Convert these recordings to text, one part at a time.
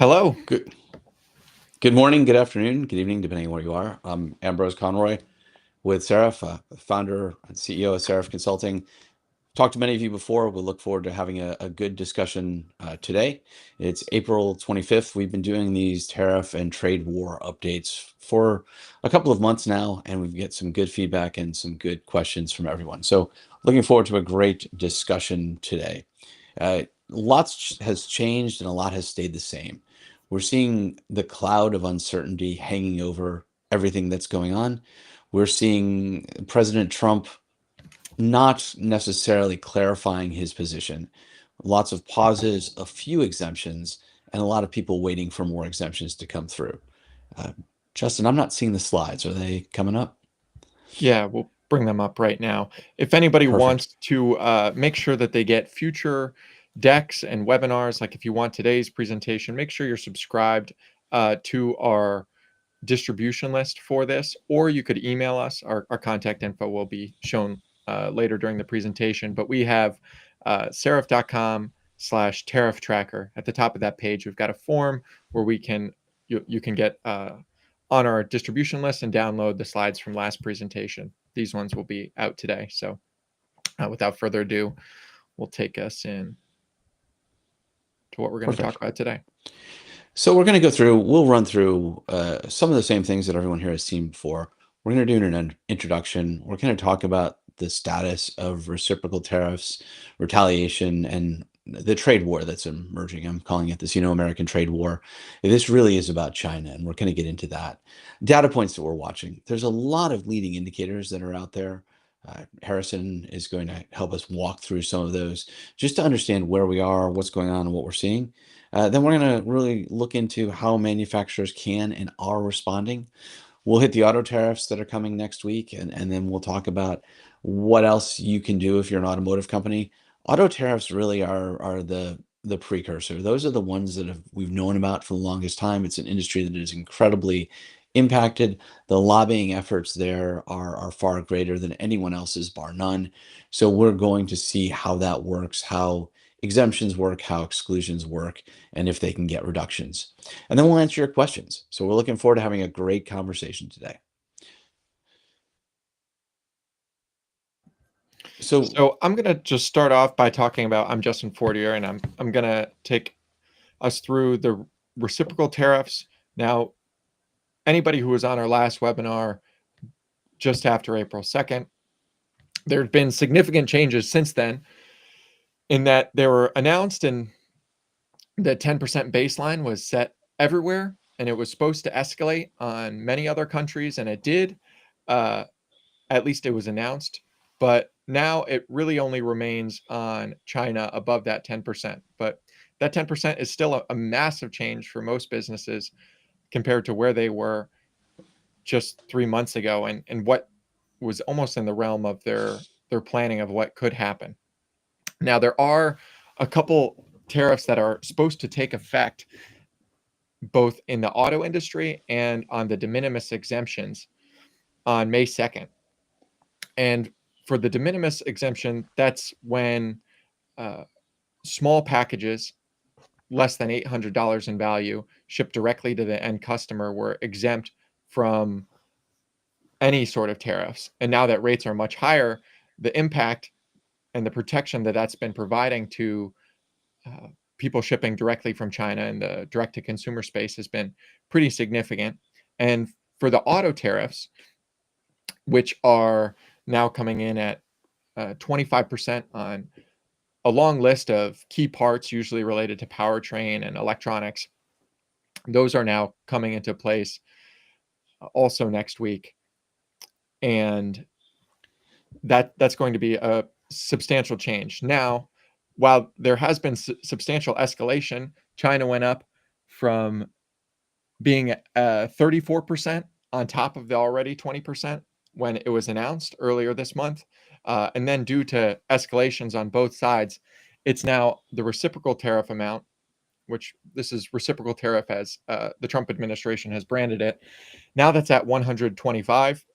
Hello. Good. Good morning, good afternoon, good evening, depending on where you are. I'm Ambrose Conroy with Seraph, founder and CEO of Seraph Consulting. Talked to many of you before. We look forward to having a good discussion today. It's April 25th. We've been doing these tariff and trade war updates for a couple of months now, and we've got some good feedback and some good questions from everyone. So looking forward to a great discussion today. Lots has changed and a lot has stayed the same. We're seeing the cloud of uncertainty hanging over everything that's going on. We're seeing President Trump not necessarily clarifying his position. Lots of pauses, a few exemptions, and a lot of people waiting for more exemptions to come through. Uh, Justin, I'm not seeing the slides. Are they coming up? Yeah, we'll bring them up right now. If anybody Perfect. wants to make sure that they get future decks and webinars, like if you want today's presentation, make sure you're subscribed to our distribution list for this, or you could email us. Our contact info will be shown later during the presentation, but we have seraph.com/tariff tracker. At the top of that page, we've got a form where you can get on our distribution list and download the slides from last presentation. These ones will be out today. So without further ado, we'll take us in to what we're going to talk Perfect. about today. So we're going to go through, we'll run through some of the same things that everyone here has seen before. We're going to do an introduction. We're going to talk about the status of reciprocal tariffs, retaliation, and the trade war that's emerging. I'm calling it the Sino-American trade war. This really is about China, and we're going to get into that. Data points that we're watching. There's a lot of leading indicators that are out there. Harrison is going to help us walk through some of those just to understand where we are, what's going on, and what we're seeing. Then we're going to really look into how manufacturers can and are responding. We'll hit the auto tariffs that are coming next week, and then we'll talk about what else you can do if you're an automotive company. Auto tariffs really are the precursor. Those are the ones that we've known about for the longest time. It's an industry that is incredibly impacted. The lobbying efforts there are far greater than anyone else's, bar none. So we're going to see how that works, how exemptions work, how exclusions work, and if they can get reductions. And then we'll answer your questions. So we're looking forward to having a great conversation today. So So I'm gonna just start off by talking about I'm Justin Fortier, and I'm gonna take us through the reciprocal tariffs. Now, anybody who was on our last webinar just after April 2nd, there have been significant changes since then in that they were announced and the 10% baseline was set everywhere and it was supposed to escalate on many other countries, and it did. Uh, at least it was announced. But now it really only remains on China above that 10%. But that 10% is still a massive change for most businesses compared to where they were just 3 months ago, and what was almost in the realm of their planning of what could happen. Now, there are a couple tariffs that are supposed to take effect both in the auto industry and on the de minimis exemptions on May 2nd. And for the de minimis exemption, that's when uh, small packages less than $800 in value shipped directly to the end customer were exempt from any sort of tariffs. And now that rates are much higher, the impact and the protection that that's been providing to uh, people shipping directly from China and the direct to consumer space has been pretty significant. And for the auto tariffs, which are now coming in at 25% on a long list of key parts, usually related to powertrain and electronics, those are now coming into place also next week. And that's going to be a substantial change. Now, while there has been substantial escalation, China went up from being 34% on top of the already 20% when it was announced earlier this month. And then due to escalations on both sides, it's now the reciprocal tariff amount, which this is reciprocal tariff as the Trump administration has branded it. Now that's at 125.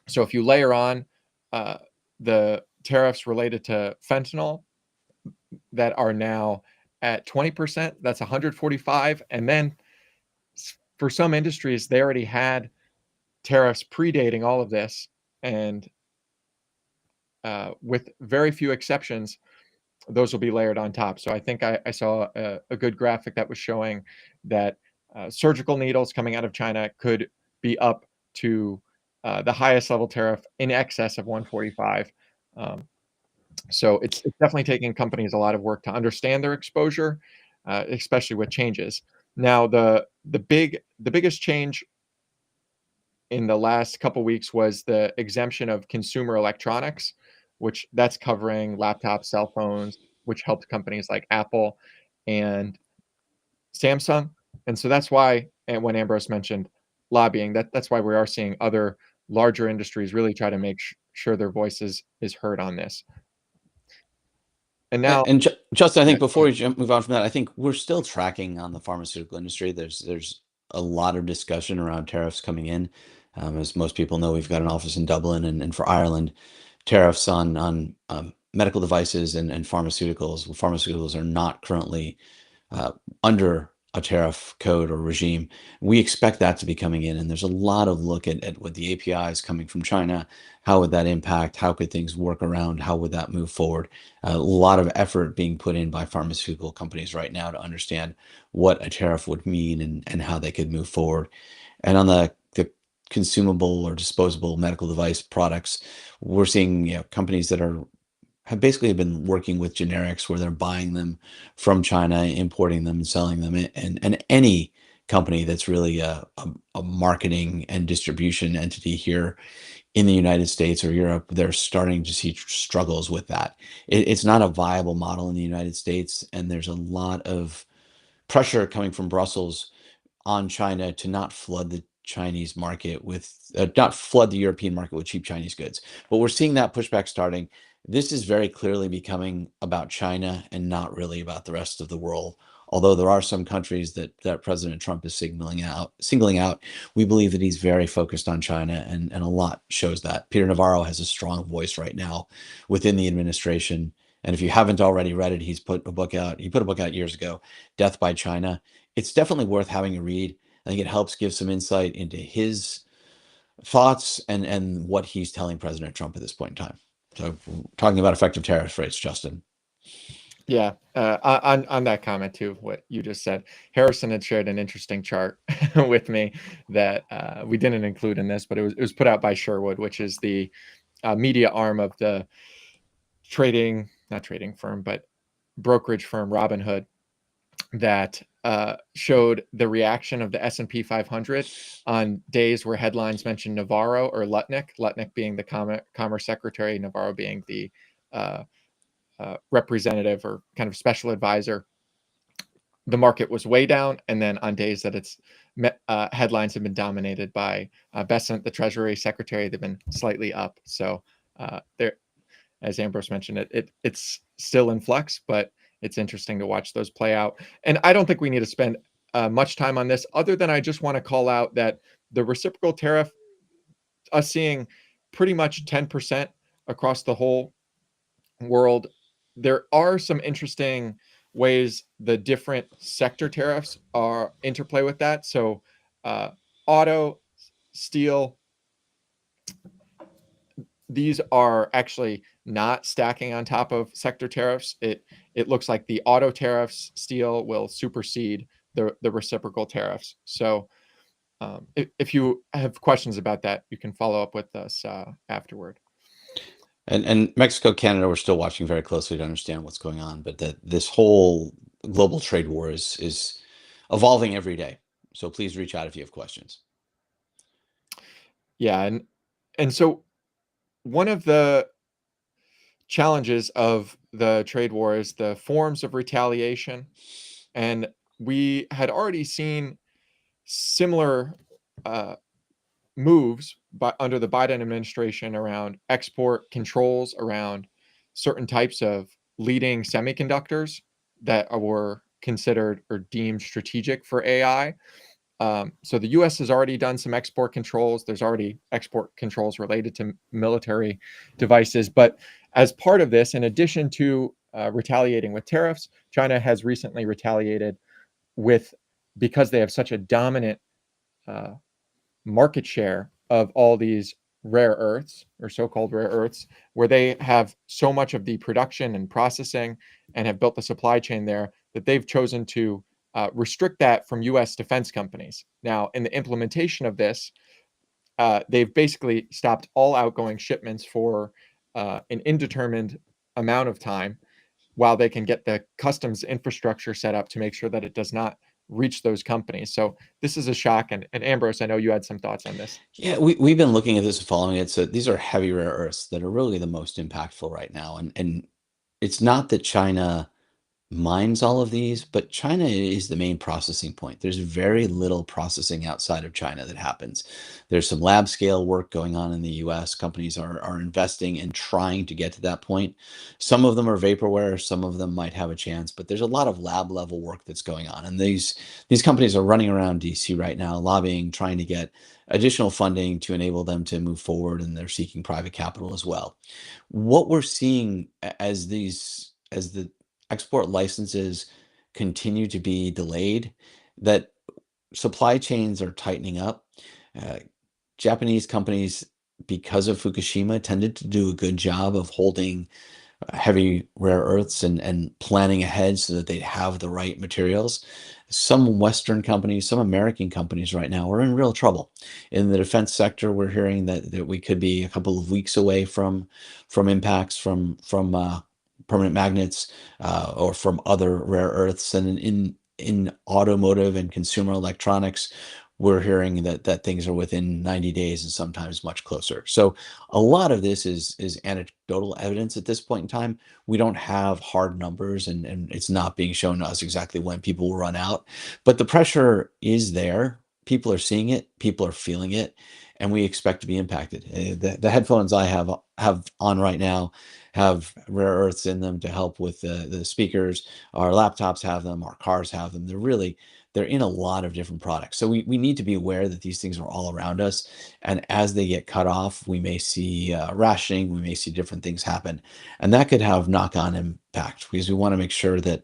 So if you layer on the tariffs related to fentanyl that are now at 20%, that's 145. And then for some industries, they already had tariffs predating all of this. And with very few exceptions, those will be layered on top. So I think I saw a good graphic that was showing that surgical needles coming out of China could be up to the highest level tariff in excess of 145. So it's definitely taking companies a lot of work to understand their exposure, especially with changes. Now, the biggest change in the last couple weeks was the exemption of consumer electronics, which that's covering laptops, cell phones, which helped companies like Apple and Samsung. And so that's why, and when Ambrose mentioned lobbying, that's why we are seeing other larger industries really try to make sure their voices is heard on this. And now, And Justin, I yeah, think before we move on from that, I think we're still tracking on the pharmaceutical industry. There's a lot of discussion around tariffs coming in. As most people know, we've got an office in Dublin, and for Ireland, tariffs on medical devices and pharmaceuticals. Pharmaceuticals are not currently under a tariff code or regime. We expect that to be coming in, and there's a lot of look at what the APIs coming from China. How would that impact? How could things work around? How would that move forward? A lot of effort being put in by pharmaceutical companies right now to understand what a tariff would mean and how they could move forward. And on the consumable or disposable medical device products, we're seeing companies that have basically been working with generics where they're buying them from China, importing them and selling them. And any company that's really a marketing and distribution entity here in the United States or Europe, they're starting to see struggles with that. It's not a viable model in the United States, and there's a lot of pressure coming from Brussels on China to not flood the Chinese market with, not flood the European market with cheap Chinese goods. But we're seeing that pushback starting. This is very clearly becoming about China and not really about the rest of the world. Although there are some countries that President Trump is singling out, we believe that he's very focused on China, and a lot shows that. Peter Navarro has a strong voice right now within the administration. And if you haven't already read it, he's put a book out. He put a book out years ago, Death by China. It's definitely worth having a read. I think it helps give some insight into his thoughts and what he's telling President Trump at this point in time. So, talking about effective tariff rates, Justin. yeah, on that comment too, what you just said, Harrison had shared an interesting chart with me that we didn't include in this, but it was put out by Sherwood, which is the media arm of the not trading firm, but brokerage firm Robinhood, that showed the reaction of the S&P 500 on days where headlines mentioned Navarro or Lutnick being the Commerce Secretary, Navarro being the representative or kind of special advisor. The market was way down, and then on days that its headlines have been dominated by Bessent, the Treasury Secretary, they've been slightly up. So there, as Ambrose mentioned, it's still in flux, but it's interesting to watch those play out. And I don't think we need to spend much time on this, other than I just want to call out that the reciprocal tariff, us seeing pretty much 10% across the whole world, there are some interesting ways the different sector tariffs are interplay with that. So auto, steel, these are actually not stacking on top of sector tariffs. It looks like the auto tariffs, steel, will supersede the reciprocal tariffs. So if you have questions about that, you can follow up with us afterward. And Mexico, Canada, we're still watching very closely to understand what's going on. But this whole global trade war is evolving every day. So please reach out if you have questions. Yeah, and so one of the challenges of the trade war is the forms of retaliation, and we had already seen similar moves under the Biden administration around export controls around certain types of leading semiconductors that were considered or deemed strategic for AI. So the U.S. has already done some export controls. There's already export controls related to military devices. But as part of this, in addition to retaliating with tariffs. China has recently retaliated with, because they have such a dominant market share of all these rare earths or so-called rare earths, where they have so much of the production and processing and have built the supply chain there, that they've chosen to restrict that from US defense companies. Now, in the implementation of this, they've basically stopped all outgoing shipments for an indeterminate amount of time, while they can get the customs infrastructure set up to make sure that it does not reach those companies. So this is a shock. And Ambrose, I know you had some thoughts on this. Yeah, we've been looking at this and following it. So these are heavy rare earths that are really the most impactful right now. And it's not that China mines all of these, but China is the main processing point. There's very little processing outside of China that happens. There's some lab scale work going on in the US. Companies are investing and trying to get to that point. Some of them are vaporware, some of them might have a chance, but there's a lot of lab level work that's going on. And these companies are running around DC right now, lobbying, trying to get additional funding to enable them to move forward, and they're seeking private capital as well. What we're seeing as the export licenses continue to be delayed, that supply chains are tightening up. Uh, Japanese companies, because of Fukushima, tended to do a good job of holding heavy rare earths and planning ahead so that they'd have the right materials. Some Western companies, some American companies right now are in real trouble. In the defense sector, we're hearing that we could be a couple of weeks away from impacts from permanent magnets or from other rare earths. And in automotive and consumer electronics, we're hearing that things are within 90 days and sometimes much closer. So a lot of this is anecdotal evidence at this point in time. We don't have hard numbers, and it's not being shown to us exactly when people will run out. But the pressure is there. People are seeing it, people are feeling it, and we expect to be impacted. The headphones I have on right now have rare earths in them to help with the speakers. Our laptops have them, our cars have them. They're in a lot of different products. So we need to be aware that these things are all around us. And as they get cut off, we may see rationing, we may see different things happen. And that could have knock-on impact, because we want to make sure that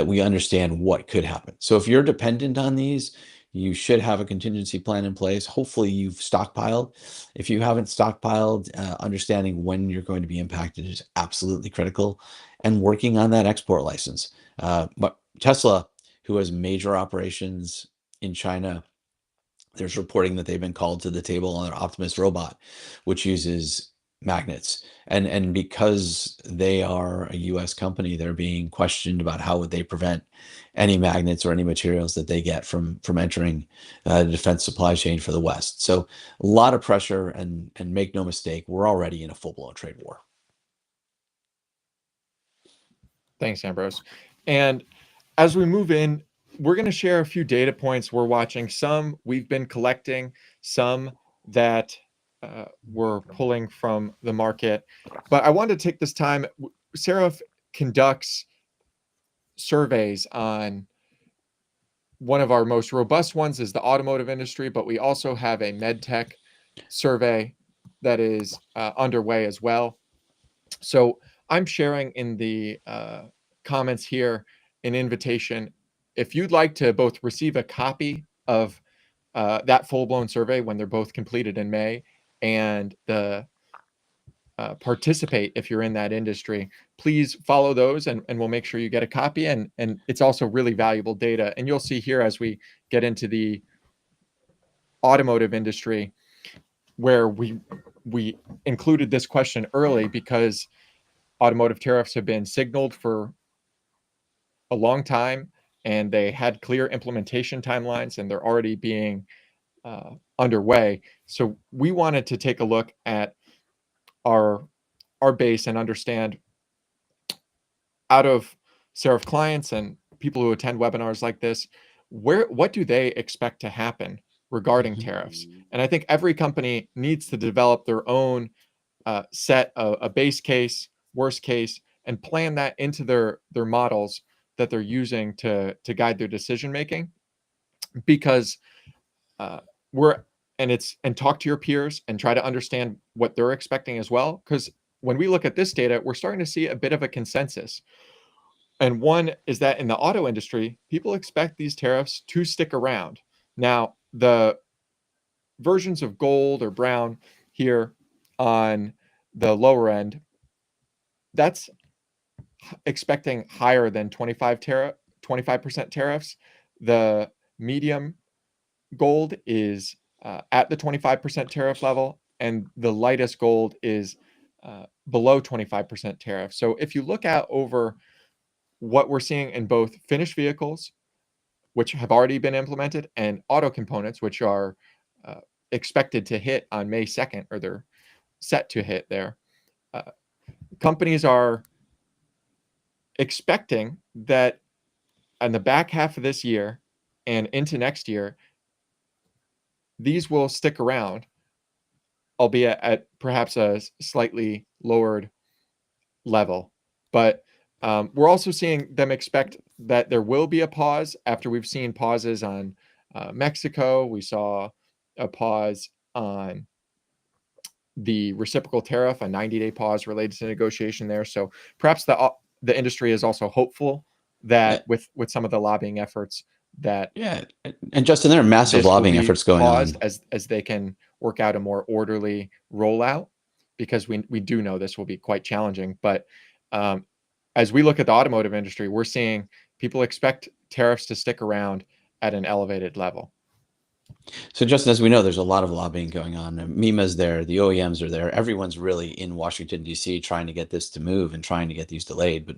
we understand what could happen. So if you're dependent on these, you should have a contingency plan in place. Hopefully you've stockpiled. If you haven't stockpiled, understanding when you're going to be impacted is absolutely critical, and working on that export license. But Tesla, who has major operations in China, there's reporting that they've been called to the table on their Optimus robot, which uses magnets. And because they are a US company, they're being questioned about how would they prevent any magnets or any materials that they get from entering the defense supply chain for the West. So a lot of pressure, and make no mistake, we're already in a full-blown trade war. Thanks, Ambrose. And as we move in, we're going to share a few data points we're watching. Some we've been collecting, some that we're pulling from the market. But I wanted to take this time. Seraph conducts surveys on, one of our most robust ones is the automotive industry, but we also have a med tech survey that is underway as well. So I'm sharing in the comments here an invitation. If you'd like to both receive a copy of that full-blown survey when they're both completed in May, and the participate if you're in that industry, please follow those, and we'll make sure you get a copy. And it's also really valuable data. And you'll see here as we get into the automotive industry, where we included this question early because automotive tariffs have been signaled for a long time, and they had clear implementation timelines, and they're already being underway. So we wanted to take a look at our base and understand, out of Seraph clients and people who attend webinars like this, what do they expect to happen regarding tariffs? And I think every company needs to develop their own set a base case, worst case, and plan that into their models that they're using to guide their decision making. Because we're and talk to your peers and try to understand what they're expecting as well. Because when we look at this data, we're starting to see a bit of a consensus. And one is that in the auto industry, people expect these tariffs to stick around. Now, the versions of gold or brown here on the lower end, that's expecting higher than 25% tariffs. The medium gold is at the 25% tariff level, and the lightest gold is below 25% tariff. So if you look at over what we're seeing in both finished vehicles, which have already been implemented, and auto components, which are expected to hit on May 2nd, or they're set to hit there, companies are expecting that on the back half of this year and into next year, these will stick around, albeit at perhaps a slightly lowered level. But we're also seeing them expect that there will be a pause after we've seen pauses on Mexico. We saw a pause on the reciprocal tariff, a 90-day pause related to negotiation there. So perhaps the industry is also hopeful that with some of the lobbying efforts that Yeah, and Justin, there are massive this will lobbying be efforts going paused on. as they can work out a more orderly rollout, because we do know this will be quite challenging. But as we look at the automotive industry, we're seeing people expect tariffs to stick around at an elevated level. So, Justin, as we know, there's a lot of lobbying going on. MEMA's there, the OEMs are there. Everyone's really in Washington, D.C., trying to get this to move and trying to get these delayed. But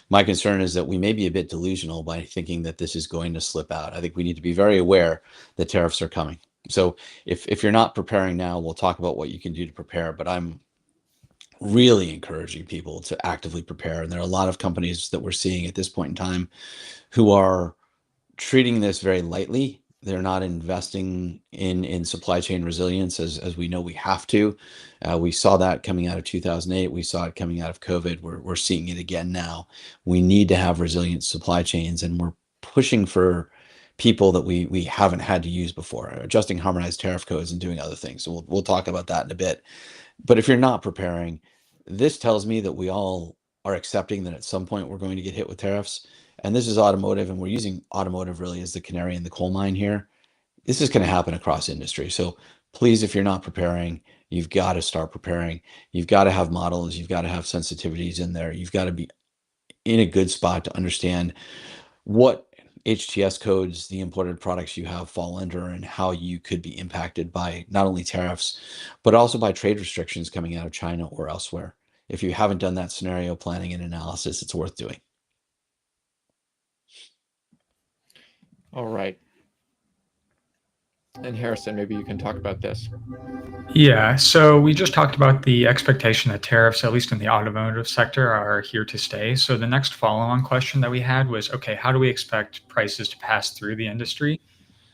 my concern is that we may be a bit delusional by thinking that this is going to slip out. I think we need to be very aware that tariffs are coming. So if you're not preparing now, we'll talk about what you can do to prepare. But I'm really encouraging people to actively prepare. And there are a lot of companies that we're seeing at this point in time who are treating this very lightly. They're not investing in supply chain resilience as we know we have to. We saw that coming out of 2008. We saw it coming out of COVID. We're seeing it again now. We need to have resilient supply chains, and we're pushing for people that we haven't had to use before, adjusting harmonized tariff codes and doing other things. So we'll talk about that in a bit. But if you're not preparing, this tells me that we all are accepting that at some point we're going to get hit with tariffs. And this is automotive, and we're using automotive really as the canary in the coal mine here. This is going to happen across industry. So please, if you're not preparing, you've got to start preparing. You've got to have models. You've got to have sensitivities in there. You've got to be in a good spot to understand what HTS codes the imported products you have fall under, and how you could be impacted by not only tariffs, but also by trade restrictions coming out of China or elsewhere. If you haven't done that scenario planning and analysis, it's worth doing. All right. And Harrison, maybe you can talk about this. Yeah, so we just talked about the expectation that tariffs, at least in the automotive sector, are here to stay. So the next follow-on question that we had was, okay, how do we expect prices to pass through the industry?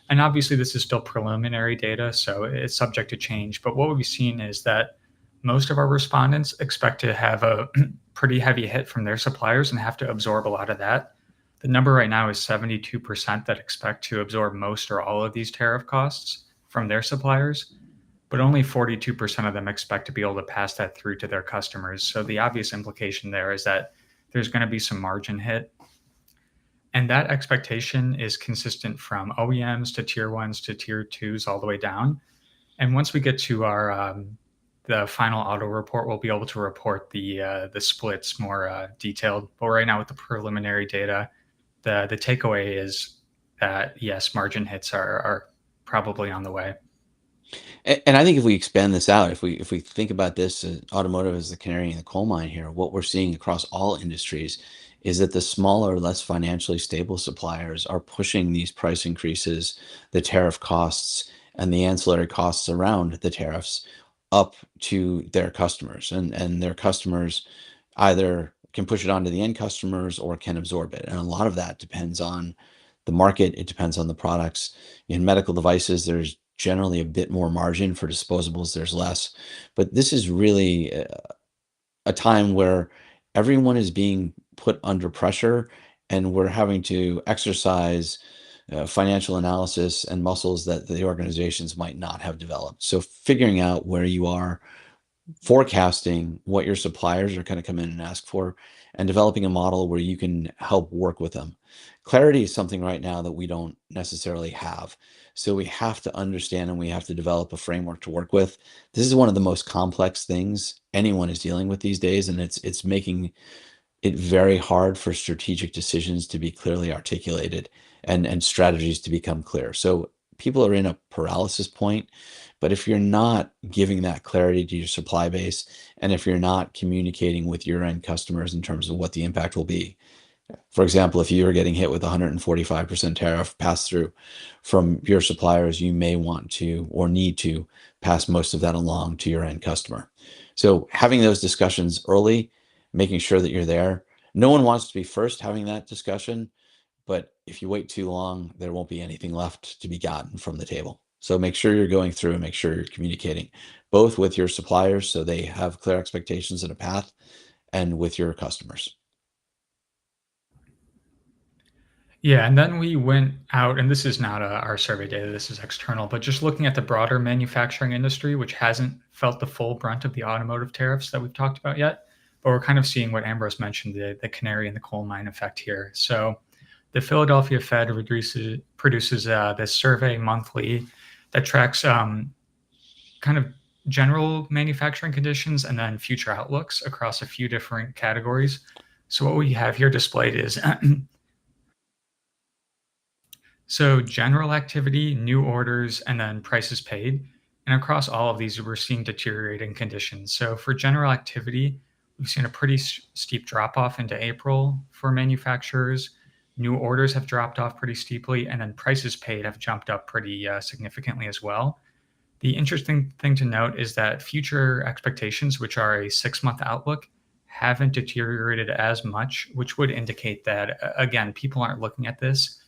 And obviously, this is still preliminary data, so it's subject to change. But what we've seen is that most of our respondents expect to have a pretty heavy hit from their suppliers and have to absorb a lot of that. The number right now is 72% that expect to absorb most or all of these tariff costs from their suppliers, but only 42% of them expect to be able to pass that through to their customers. So the obvious implication there is that there's going to be some margin hit. And that expectation is consistent from OEMs to tier ones to tier twos all the way down. And once we get to our the final auto report, we'll be able to report the splits more detailed. But right now, with the preliminary data, the takeaway is that yes, margin hits are probably on the way. And I think if we expand this out, if we think about this automotive as the canary in the coal mine here, what we're seeing across all industries is that the smaller, less financially stable suppliers are pushing these price increases, the tariff costs, and the ancillary costs around the tariffs up to their customers. And their customers either can push it on to the end customers or can absorb it. And a lot of that depends on the market. It depends on the products. In medical devices, there's generally a bit more margin. For disposables, there's less. But this is really a time where everyone is being put under pressure, and we're having to exercise financial analysis and muscles that the organizations might not have developed. So figuring out where you are, forecasting what your suppliers are going to come in and ask for, and developing a model where you can help work with them. Clarity is something right now that we don't necessarily have. So we have to understand and we have to develop a framework to work with. This is one of the most complex things anyone is dealing with these days, and it's making it very hard for strategic decisions to be clearly articulated and strategies to become clear. So people are in a paralysis point, but if you're not giving that clarity to your supply base, and if you're not communicating with your end customers in terms of what the impact will be, for example, if you are getting hit with 145% tariff pass through from your suppliers, you may want to or need to pass most of that along to your end customer. So having those discussions early, making sure that you're there. No one wants to be first having that discussion, but if you wait too long, there won't be anything left to be gotten from the table. So make sure you're going through and make sure you're communicating both with your suppliers so they have clear expectations and a path, and with your customers. Yeah, and then we went out, and this is not our survey data, this is external, but just looking at the broader manufacturing industry, which hasn't felt the full brunt of the automotive tariffs that we've talked about yet. But we're kind of seeing what Ambrose mentioned, the canary in the coal mine effect here. So the Philadelphia Fed produces this survey monthly that tracks kind of general manufacturing conditions and then future outlooks across a few different categories. So what we have here displayed is so general activity, new orders, and then prices paid. And across all of these, we're seeing deteriorating conditions. So for general activity, we've seen a pretty steep drop off into April for manufacturers. New orders have dropped off pretty steeply, and then prices paid have jumped up pretty significantly as well. The interesting thing to note is that future expectations, which are a 6-month outlook, haven't deteriorated as much, which would indicate that, again, people aren't looking at this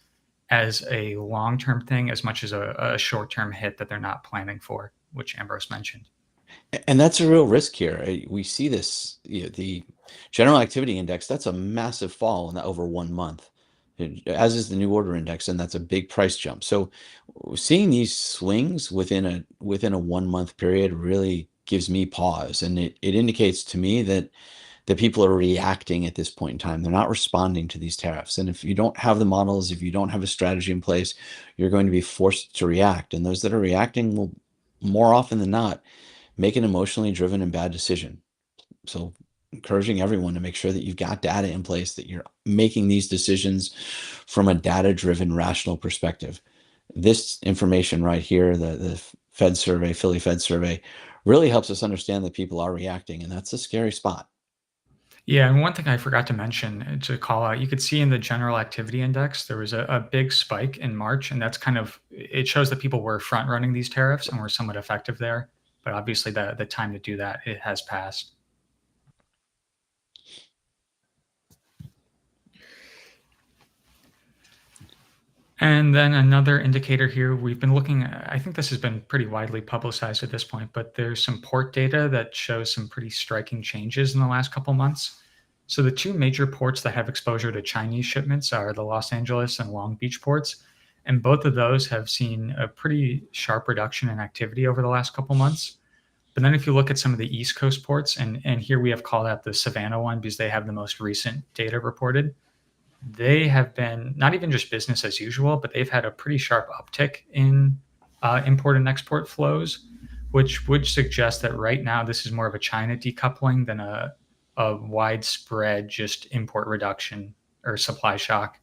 as a long-term thing as much as a short-term hit that they're not planning for, which Ambrose mentioned. And that's a real risk here. We see this, the general activity index, that's a massive fall in that over 1 month, as is the new order index, and that's a big price jump. So seeing these swings within a 1 month period really gives me pause, and it indicates to me that people are reacting at this point in time. They're not responding to these tariffs. And if you don't have the models, if you don't have a strategy in place, you're going to be forced to react. And those that are reacting will, more often than not, make an emotionally driven and bad decision. So encouraging everyone to make sure that you've got data in place, that you're making these decisions from a data-driven, rational perspective. This information right here, the Fed survey, Philly Fed survey, really helps us understand that people are reacting, and that's a scary spot. Yeah, and one thing I forgot to mention to call out, you could see in the general activity index, there was a big spike in March, and that's kind of, it shows that people were front running these tariffs and were somewhat effective there. But obviously the time to do that, it has passed. And then another indicator here, we've been looking at, I think this has been pretty widely publicized at this point, but there's some port data that shows some pretty striking changes in the last couple months. So the two major ports that have exposure to Chinese shipments are the Los Angeles and Long Beach ports. And both of those have seen a pretty sharp reduction in activity over the last couple months. But then if you look at some of the East Coast ports, and here we have called out the Savannah one because they have the most recent data reported, they have been not even just business as usual, but they've had a pretty sharp uptick in import and export flows, which would suggest that right now this is more of a China decoupling than a widespread just import reduction or supply shock.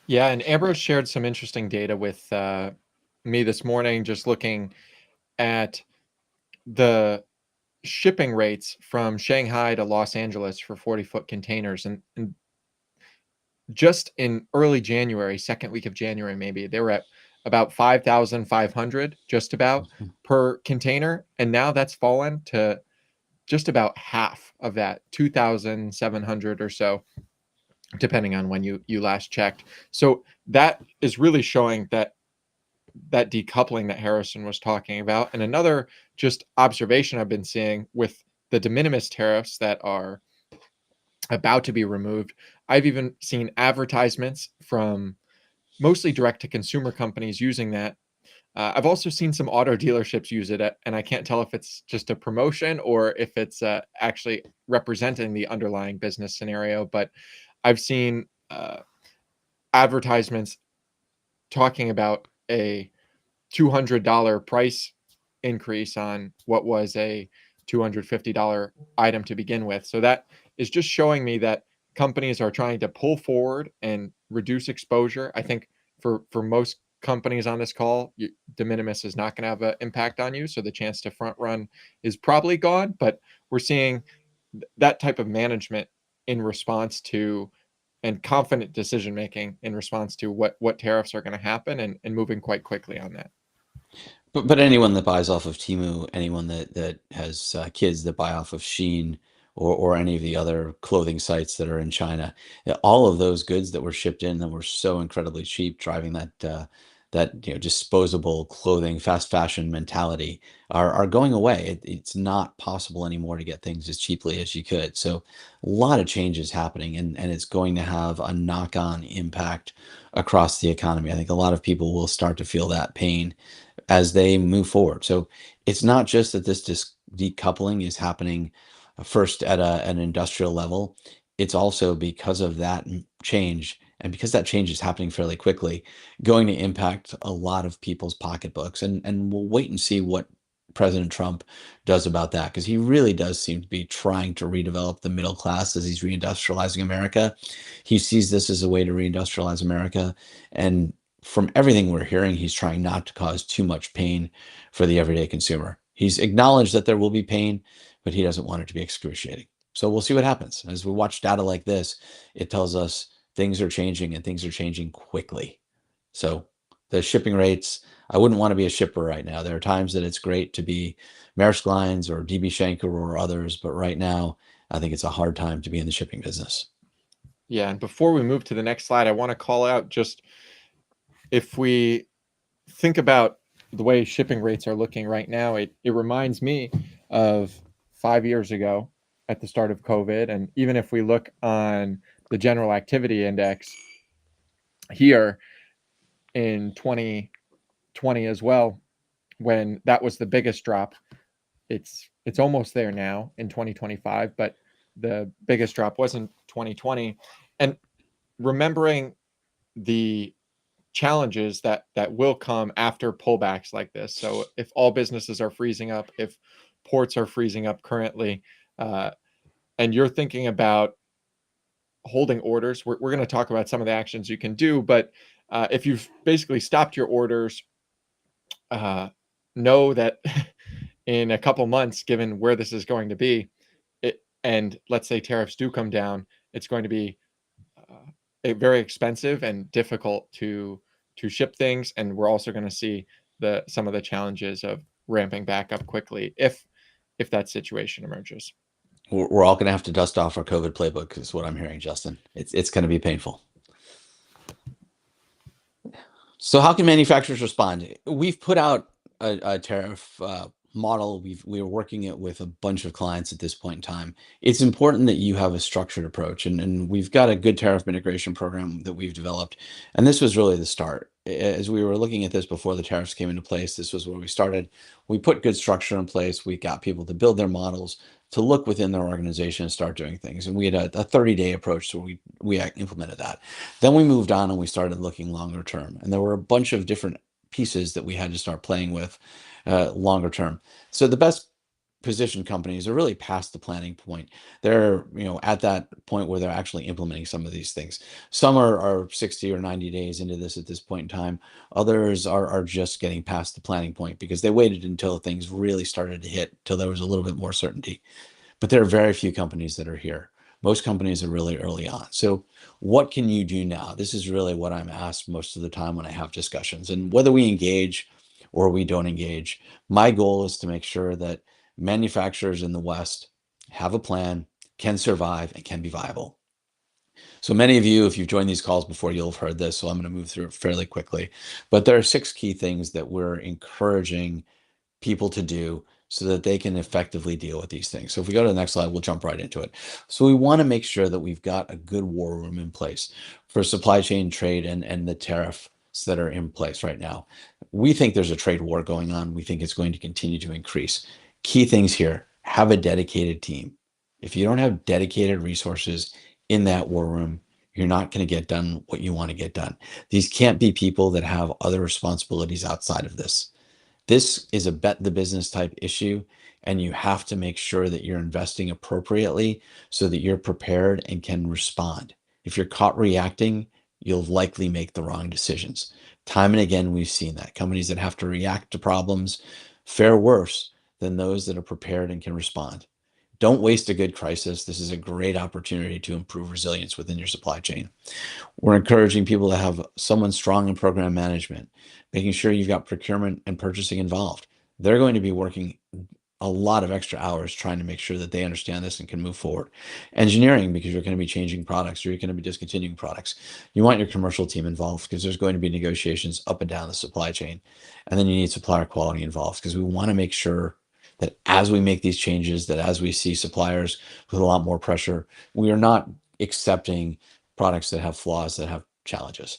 Yeah, and Ambrose shared some interesting data with me this morning, just looking at the shipping rates from Shanghai to Los Angeles for 40-foot containers. And just in early January, second week of January, maybe, they were at about 5,500 just about per container. And now that's fallen to just about half of that, 2,700 or so, depending on when you last checked. So that is really showing that decoupling that Harrison was talking about. And another just observation I've been seeing with the de minimis tariffs that are about to be removed, I've even seen advertisements from mostly direct to consumer companies using that I've also seen some auto dealerships use it, and I can't tell if it's just a promotion or if it's actually representing the underlying business scenario. But I've seen advertisements talking about a $200 price increase on what was a $250 item to begin with. So that is just showing me that companies are trying to pull forward and reduce exposure. I think for most companies on this call, de minimis is not going to have an impact on you. So the chance to front run is probably gone. But we're seeing that type of management in response to and confident decision making in response to what tariffs are going to happen and moving quite quickly on that. But anyone that buys off of Temu, anyone that has kids that buy off of Shein or any of the other clothing sites that are in China, all of those goods that were shipped in that were so incredibly cheap, driving that disposable clothing, fast fashion mentality are going away. It's not possible anymore to get things as cheaply as you could. So a lot of changes happening, and it's going to have a knock-on impact across the economy. I think a lot of people will start to feel that pain as they move forward. So it's not just that this decoupling is happening first at an industrial level. It's also because of that change, and because that change is happening fairly quickly, going to impact a lot of people's pocketbooks. And we'll wait and see what President Trump does about that, because he really does seem to be trying to redevelop the middle class as he's reindustrializing America. He sees this as a way to reindustrialize America, and from everything we're hearing, he's trying not to cause too much pain for the everyday consumer. He's acknowledged that there will be pain, but he doesn't want it to be excruciating. So we'll see what happens. As we watch data like this, it tells us things are changing, and things are changing quickly. So the shipping rates, I wouldn't want to be a shipper right now. There are times that it's great to be Maersk Lines or DB Schenker or others, but right now, I think it's a hard time to be in the shipping business. Yeah, and before we move to the next slide, I want to call out just if we think about the way shipping rates are looking right now, it reminds me of 5 years ago at the start of COVID. And even if we look on the general activity index here in 2020 as well, when that was the biggest drop, it's almost there now in 2025, but the biggest drop was in 2020. And remembering the challenges that will come after pullbacks like this. So if all businesses are freezing up, if ports are freezing up currently, and you're thinking about holding orders, we're going to talk about some of the actions you can do. But if you've basically stopped your orders, know that in a couple months, given where this is going to be, and let's say tariffs do come down, it's going to be very expensive and difficult to ship things, and we're also going to see some of the challenges of ramping back up quickly if that situation emerges. We're all going to have to dust off our COVID playbook, is what I'm hearing, Justin. It's going to be painful. So how can manufacturers respond? We've put out a tariff model. We're working it with a bunch of clients at this point in time. It's important that you have a structured approach, and we've got a good tariff mitigation program that we've developed. And this was really the start. As we were looking at this before the tariffs came into place, this was where we started. We put good structure in place. We got people to build their models, to look within their organization and start doing things. And we had a 30-day approach, so we implemented that. Then we moved on and we started looking longer term. And there were a bunch of different pieces that we had to start playing with longer term. So the best positioned companies are really past the planning point. They're at that point where they're actually implementing some of these things. Some are 60 or 90 days into this at this point in time. Others are just getting past the planning point because they waited until things really started to hit, till there was a little bit more certainty. But there are very few companies that are here. Most companies are really early on. So what can you do now? This is really what I'm asked most of the time when I have discussions. And whether we engage or we don't engage, my goal is to make sure that manufacturers in the West have a plan, can survive, and can be viable. So many of you, if you've joined these calls before, you'll have heard this, so I'm going to move through it fairly quickly. But there are 6 key things that we're encouraging people to do so that they can effectively deal with these things. So if we go to the next slide, we'll jump right into it. So we want to make sure that we've got a good war room in place for supply chain, trade, and the tariff that are in place right now. We think there's a trade war going on. We think it's going to continue to increase. Key things here: have a dedicated team. If you don't have dedicated resources in that war room, you're not going to get done what you want to get done. These can't be people that have other responsibilities outside of this. This is a bet the business type issue, and you have to make sure that you're investing appropriately so that you're prepared and can respond. If you're caught reacting, you'll likely make the wrong decisions. Time and again, we've seen that. Companies that have to react to problems fare worse than those that are prepared and can respond. Don't waste a good crisis. This is a great opportunity to improve resilience within your supply chain. We're encouraging people to have someone strong in program management, making sure you've got procurement and purchasing involved. They're going to be working a lot of extra hours trying to make sure that they understand this and can move forward. Engineering, because you're going to be changing products or you're going to be discontinuing products. You want your commercial team involved because there's going to be negotiations up and down the supply chain. And then you need supplier quality involved because we want to make sure that as we make these changes, that as we see suppliers with a lot more pressure, we are not accepting products that have flaws, that have challenges.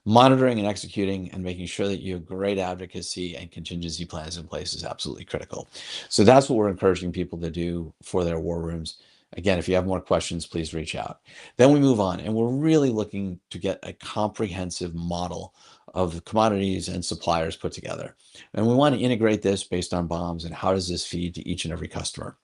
Monitoring and executing and making sure that you have great advocacy and contingency plans in place is absolutely critical. So that's what we're encouraging people to do for their war rooms. Again, if you have more questions, please reach out. Then we move on, and we're really looking to get a comprehensive model of the commodities and suppliers put together. And we want to integrate this based on BOMs and how does this feed to each and every customer.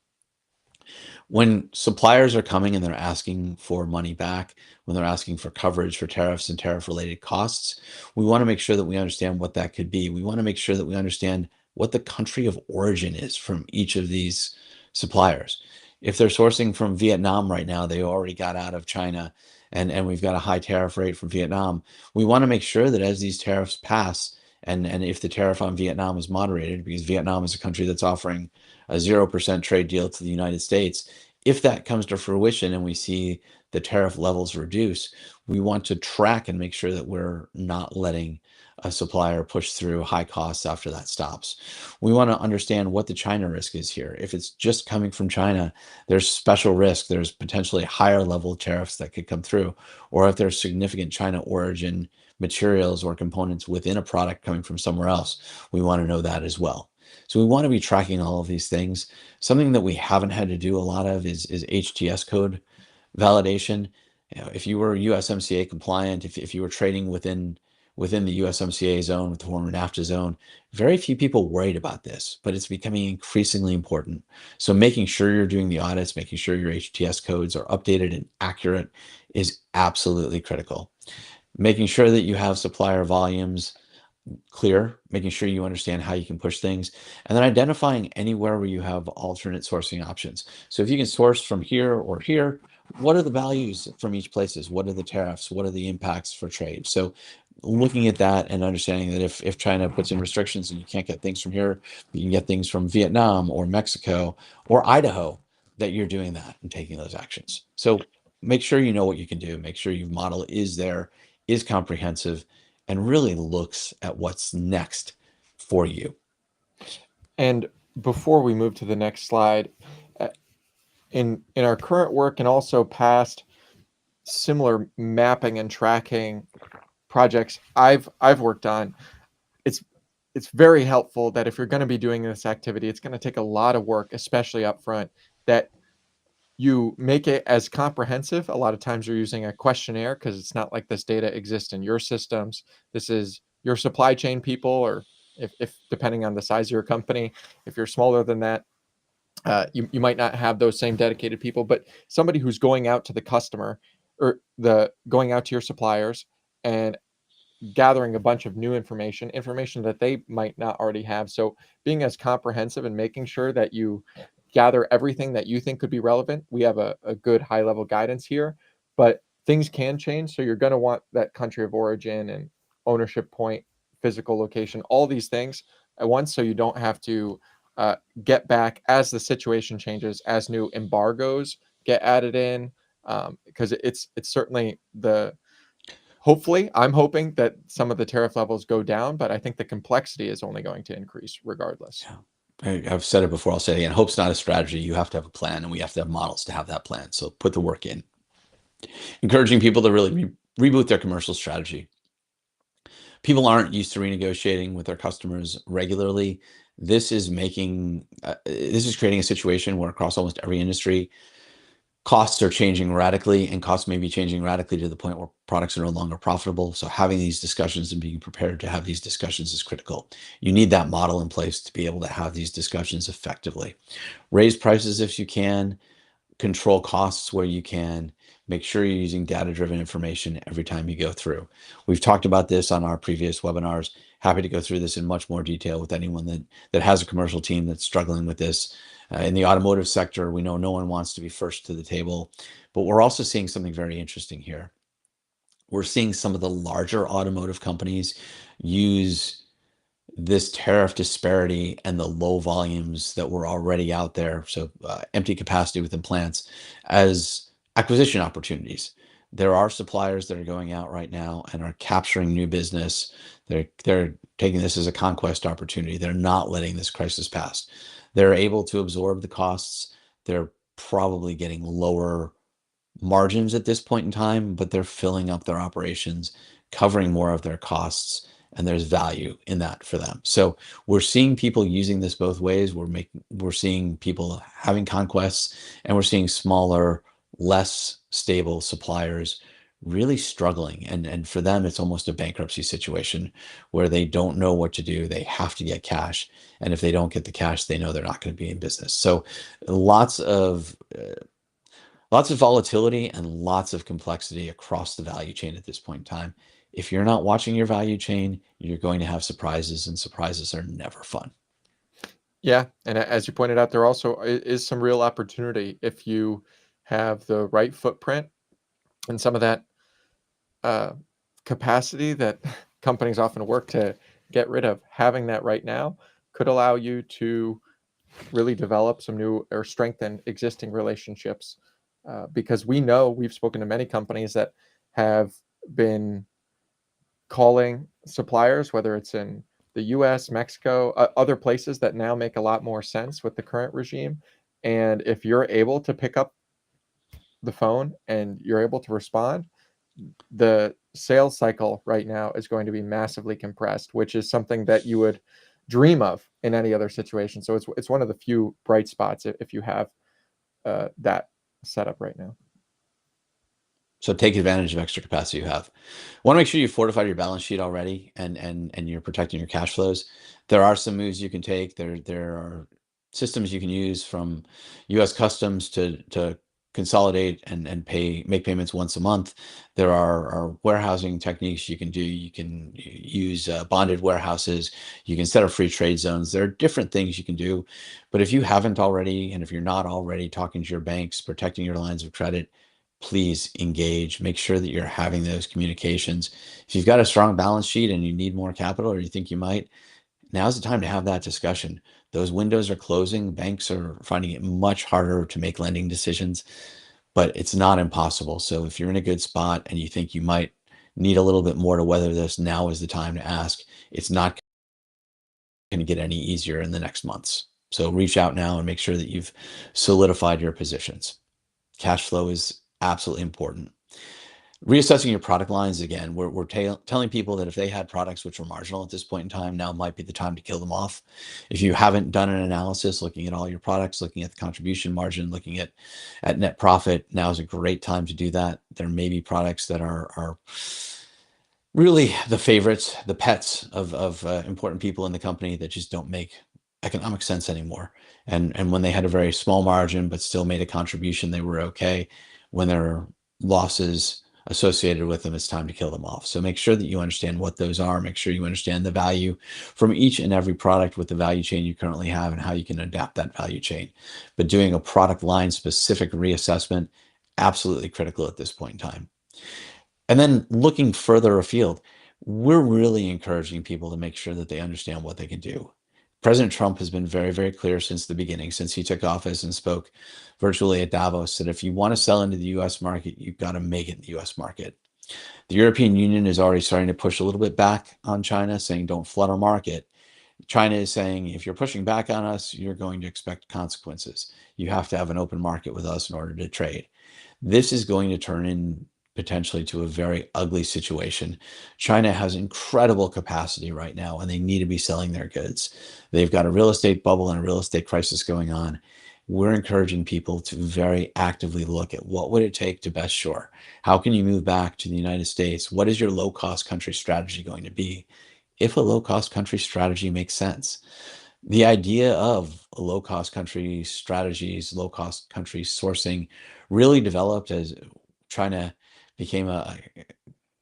When suppliers are coming and they're asking for money back, when they're asking for coverage for tariffs and tariff related costs, we want to make sure that we understand what that could be. We want to make sure that we understand what the country of origin is from each of these suppliers. If they're sourcing from Vietnam right now, they already got out of China, and we've got a high tariff rate from Vietnam. We want to make sure that as these tariffs pass, and if the tariff on Vietnam is moderated, because Vietnam is a country that's offering a 0% trade deal to the United States, if that comes to fruition and we see the tariff levels reduce, we want to track and make sure that we're not letting a supplier push through high costs after that stops. We want to understand what the China risk is here. If it's just coming from China, there's special risk. There's potentially higher level tariffs that could come through. Or if there's significant China origin materials or components within a product coming from somewhere else, we want to know that as well. So we want to be tracking all of these things. Something that we haven't had to do a lot of is HTS code validation. If you were USMCA compliant, if you were trading within the USMCA zone, with the former NAFTA zone, very few people worried about this, but it's becoming increasingly important. So making sure you're doing the audits, making sure your HTS codes are updated and accurate is absolutely critical. Making sure that you have supplier volumes clear, making sure you understand how you can push things, and then identifying anywhere where you have alternate sourcing options. So if you can source from here or here, what are the values from each places? What are the tariffs? What are the impacts for trade? So looking at that and understanding that if China puts in restrictions and you can't get things from here, you can get things from Vietnam or Mexico or Idaho, that you're doing that and taking those actions. So make sure you know what you can do. Make sure your model is there, is comprehensive, and really looks at what's next for you. And before we move to the next slide, in our current work and also past similar mapping and tracking projects I've worked on, it's very helpful that if you're going to be doing this activity, it's going to take a lot of work, especially up front, that you make it as comprehensive. A lot of times you're using a questionnaire because it's not like this data exists in your systems. This is your supply chain people, or if depending on the size of your company, if you're smaller than that, you might not have those same dedicated people, but somebody who's going out to the customer or going out to your suppliers and gathering a bunch of new information that they might not already have. So being as comprehensive and making sure that you gather everything that you think could be relevant. We have a good high level guidance here, but things can change. So you're going to want that country of origin and ownership point, physical location, all these things at once. So you don't have to get back as the situation changes, as new embargoes get added in, because it's certainly hopefully, I'm hoping that some of the tariff levels go down, but I think the complexity is only going to increase regardless. Yeah. I've said it before, I'll say it again. Hope's not a strategy. You have to have a plan, and we have to have models to have that plan. So put the work in. Encouraging people to really reboot their commercial strategy. People aren't used to renegotiating with their customers regularly. This is making this is creating a situation where across almost every industry, costs are changing radically, and costs may be changing radically to the point where products are no longer profitable. So having these discussions and being prepared to have these discussions is critical. You need that model in place to be able to have these discussions effectively. Raise prices if you can, control costs where you can, make sure you're using data-driven information every time you go through. We've talked about this on our previous webinars. Happy to go through this in much more detail with anyone that has a commercial team that's struggling with this. In the automotive sector, we know no one wants to be first to the table, but we're also seeing something very interesting here. We're seeing some of the larger automotive companies use this tariff disparity and the low volumes that were already out there, so empty capacity within plants, as acquisition opportunities. There are suppliers that are going out right now and are capturing new business. They're taking this as a conquest opportunity. They're not letting this crisis pass. They're able to absorb the costs. They're probably getting lower margins at this point in time, but they're filling up their operations, covering more of their costs, and there's value in that for them. So we're seeing people using this both ways. We're seeing people having conquests, and we're seeing smaller, less stable suppliers really struggling. And for them, it's almost a bankruptcy situation where they don't know what to do. They have to get cash. And if they don't get the cash, they know they're not going to be in business. So lots of volatility and lots of complexity across the value chain at this point in time. If you're not watching your value chain, you're going to have surprises, and surprises are never fun. Yeah, and as you pointed out, there also is some real opportunity if you have the right footprint and some of that capacity that companies often work to get rid of. Having that right now could allow you to really develop some new or strengthen existing relationships, because we've spoken to many companies that have been calling suppliers, whether it's in the US, Mexico, other places that now make a lot more sense with the current regime. And if you're able to pick up the phone and you're able to respond, the sales cycle right now is going to be massively compressed, which is something that you would dream of in any other situation. So it's one of the few bright spots if you have that setup right now. So take advantage of extra capacity you have. Want to make sure you fortified your balance sheet already, and you're protecting your cash flows. There are some moves you can take. There are systems you can use, from U.S. Customs to consolidate and make payments once a month. There are warehousing techniques you can do. You can use bonded warehouses. You can set up free trade zones. There are different things you can do. But if you haven't already, and if you're not already talking to your banks, protecting your lines of credit, please engage. Make sure that you're having those communications. If you've got a strong balance sheet and you need more capital, or you think you might, now's the time to have that discussion. Those windows are closing. Banks are finding it much harder to make lending decisions, but it's not impossible. So if you're in a good spot and you think you might need a little bit more to weather this, now is the time to ask. It's not going to get any easier in the next months. So reach out now and make sure that you've solidified your positions. Cash flow is absolutely important. Reassessing your product lines again. We're telling people that if they had products which were marginal at this point in time, now might be the time to kill them off. If you haven't done an analysis looking at all your products, looking at the contribution margin, looking at net profit, now is a great time to do that. There may be products that are really the favorites, the pets of important people in the company, that just don't make economic sense anymore. And when they had a very small margin but still made a contribution, they were okay. When there are losses associated with them, it's time to kill them off. So make sure that you understand what those are. Make sure you understand the value from each and every product with the value chain you currently have, and how you can adapt that value chain. But doing a product line specific reassessment, absolutely critical at this point in time. And then looking further afield, we're really encouraging people to make sure that they understand what they can do. President Trump has been very, very clear since the beginning, since he took office and spoke virtually at Davos, that if you want to sell into the US market, you've got to make it in the US market. The European Union is already starting to push a little bit back on China, saying don't flood our market. China is saying, if you're pushing back on us, you're going to expect consequences. You have to have an open market with us in order to trade. This is going to turn potentially to a very ugly situation. China has incredible capacity right now, and they need to be selling their goods. They've got a real estate bubble and a real estate crisis going on. We're encouraging people to very actively look at what would it take to best shore. How can you move back to the United States? What is your low-cost country strategy going to be? If a low-cost country strategy makes sense. The idea of low-cost country strategies, low-cost country sourcing really developed as China became a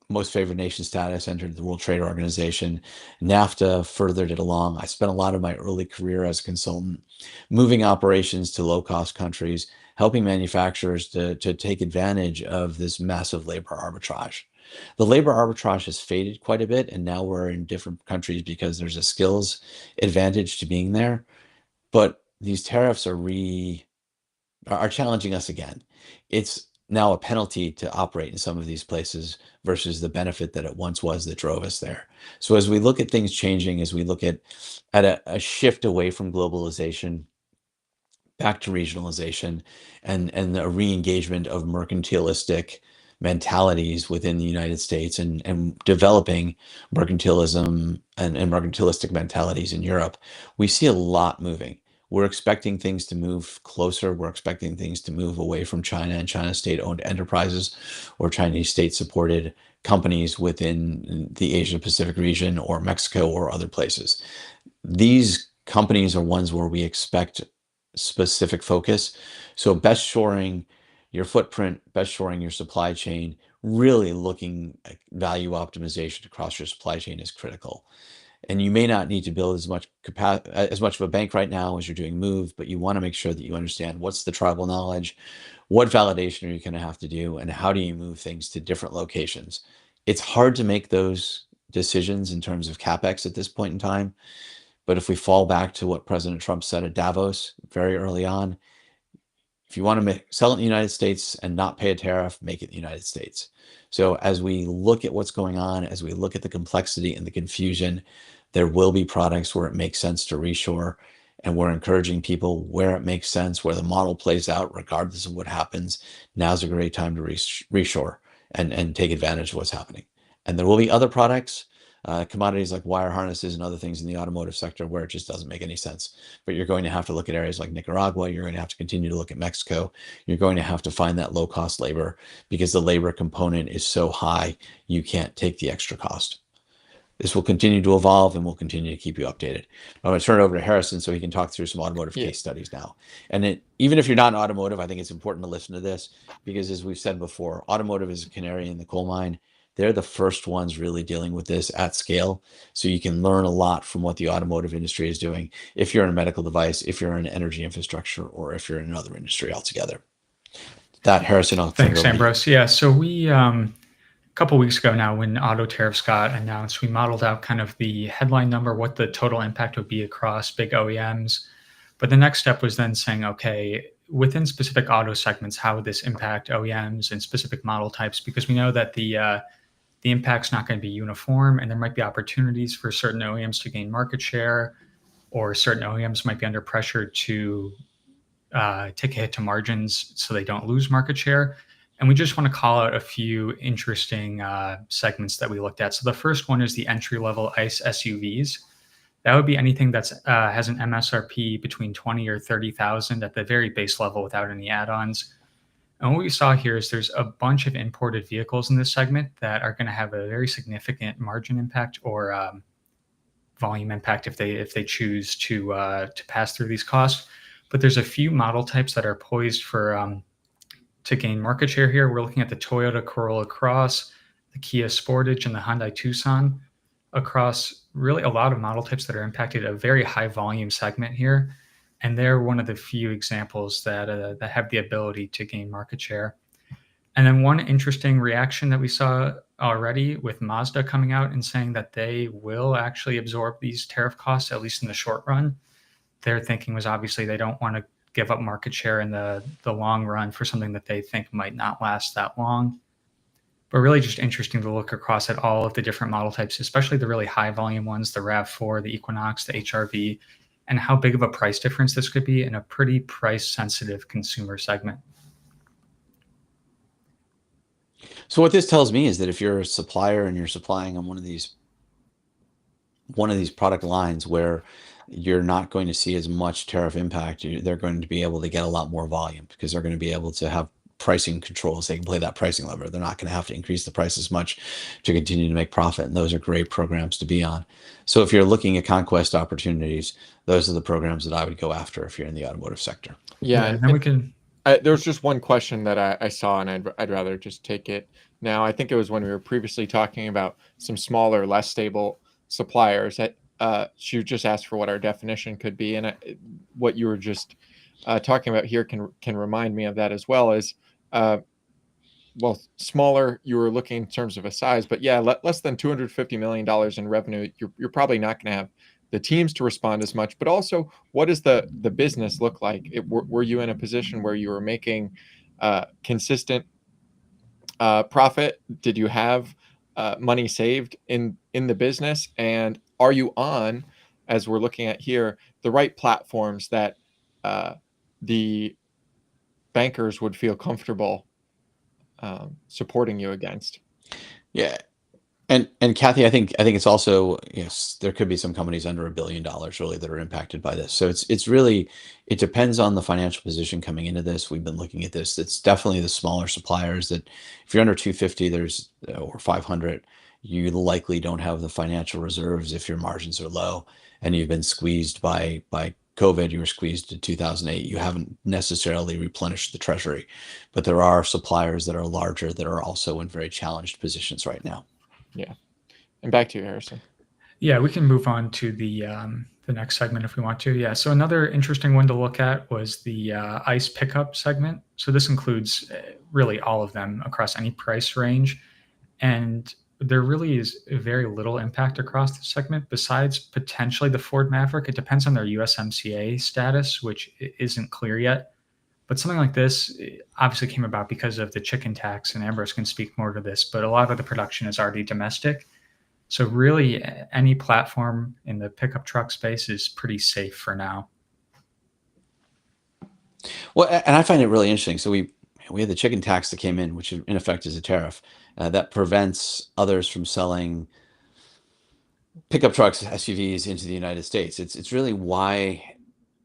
most favored nation status, entered the World Trade Organization. NAFTA furthered it along. I spent a lot of my early career as a consultant moving operations to low-cost countries, helping manufacturers to take advantage of this massive labor arbitrage. The labor arbitrage has faded quite a bit, and now we're in different countries because there's a skills advantage to being there. But these tariffs are challenging us again. It's now a penalty to operate in some of these places versus the benefit that it once was that drove us there. So as we look at things changing, as we look at a shift away from globalization back to regionalization and a re-engagement of mercantilistic mentalities within the United States and developing mercantilism and mercantilistic mentalities in Europe, we see a lot moving. We're expecting things to move closer. We're expecting things to move away from China and China state-owned enterprises or Chinese state-supported companies within the Asia Pacific region or Mexico or other places. These companies are ones where we expect specific focus. So best shoring your footprint, best shoring your supply chain, really looking at value optimization across your supply chain is critical. And you may not need to build as much of a bank right now as you're doing move, but you want to make sure that you understand what's the tribal knowledge, what validation are you going to have to do, and how do you move things to different locations. It's hard to make those decisions in terms of CapEx at this point in time. But if we fall back to what President Trump said at Davos very early on, if you want to sell it in the United States and not pay a tariff, make it in the United States. So as we look at what's going on, as we look at the complexity and the confusion, there will be products where it makes sense to reshore. And we're encouraging people where it makes sense, where the model plays out, regardless of what happens. Now's a great time to reshore and take advantage of what's happening. And there will be other products, commodities like wire harnesses and other things in the automotive sector where it just doesn't make any sense. But you're going to have to look at areas like Nicaragua. You're going to have to continue to look at Mexico. You're going to have to find that low cost labor because the labor component is so high, you can't take the extra cost. This will continue to evolve and we'll continue to keep you updated. I'm going to turn it over to Harrison so he can talk through some automotive case studies now. And even if you're not in automotive, I think it's important to listen to this because as we've said before, automotive is a canary in the coal mine. They're the first ones really dealing with this at scale. So you can learn a lot from what the automotive industry is doing if you're in a medical device, if you're in energy infrastructure, or if you're in another industry altogether. That, Harrison, I'll turn it over Thanks, to you. Ambrose. Yeah, so we, a couple weeks ago now, when auto tariffs got announced, we modeled out kind of the headline number, what the total impact would be across big OEMs. But the next step was then saying, okay, within specific auto segments, how would this impact OEMs and specific model types? Because we know that the impact's not going to be uniform, and there might be opportunities for certain OEMs to gain market share, or certain OEMs might be under pressure to take a hit to margins so they don't lose market share. And we just want to call out a few interesting segments that we looked at. So the first one is the entry-level ICE SUVs. That would be anything that has an MSRP between 20 or 30,000 at the very base level without any add-ons. And what we saw here is there's a bunch of imported vehicles in this segment that are going to have a very significant margin impact or volume impact if they choose to pass through these costs. But there's a few model types that are poised for to gain market share here. We're looking at the Toyota Corolla Cross, the Kia Sportage, and the Hyundai Tucson across really a lot of model types that are impacted a very high volume segment here. And they're one of the few examples that have the ability to gain market share. And then one interesting reaction that we saw already with Mazda coming out and saying that they will actually absorb these tariff costs, at least in the short run. Their thinking was obviously they don't want to give up market share in the long run for something that they think might not last that long. But really just interesting to look across at all of the different model types, especially the really high volume ones, the RAV4, the Equinox, the HRV, and how big of a price difference this could be in a pretty price sensitive consumer segment. So what this tells me is that if you're a supplier and you're supplying on one of these product lines where you're not going to see as much tariff impact, they're going to be able to get a lot more volume because they're going to be able to have pricing controls. They can play that pricing lever. They're not going to have to increase the price as much to continue to make profit. And those are great programs to be on. So if you're looking at conquest opportunities, those are the programs that I would go after if you're in the automotive sector. Yeah, and then we can. there's just one question that I saw, and I'd rather just take it now. I think it was when we were previously talking about some smaller, less stable suppliers. That she just asked for what our definition could be, and what you were just talking about here can remind me of that as well. As well, smaller, you were looking in terms of a size, but yeah, less than $250 million in revenue, you're probably not going to have the teams to respond as much. But also, what does the business look like? Were you in a position where you were making consistent profit? Did you have money saved in the business? And are you on, as we're looking at here, the right platforms that the bankers would feel comfortable supporting you against? Yeah. And Kathy, I think it's also, yes, there could be some companies under $1 billion really that are impacted by this. So it's really, it depends on the financial position coming into this. We've been looking at this. It's definitely the smaller suppliers that if you're under 250, there's or 500, you likely don't have the financial reserves if your margins are low and you've been squeezed by COVID. You were squeezed in 2008. You haven't necessarily replenished the treasury, but there are suppliers that are larger that are also in very challenged positions right now. Yeah. And back to you, Harrison. Yeah, we can move on to the next segment if we want to. Yeah, so another interesting one to look at was the ICE pickup segment. So this includes really all of them across any price range. And there really is very little impact across the segment besides potentially the Ford Maverick. It depends on their USMCA status, which isn't clear yet. But something like this obviously came about because of the chicken tax, and Ambrose can speak more to this, but a lot of the production is already domestic. So really any platform in the pickup truck space is pretty safe for now. Well, and I find it really interesting. So we had the chicken tax that came in, which in effect is a tariff that prevents others from selling pickup trucks, SUVs into the United States. It's really why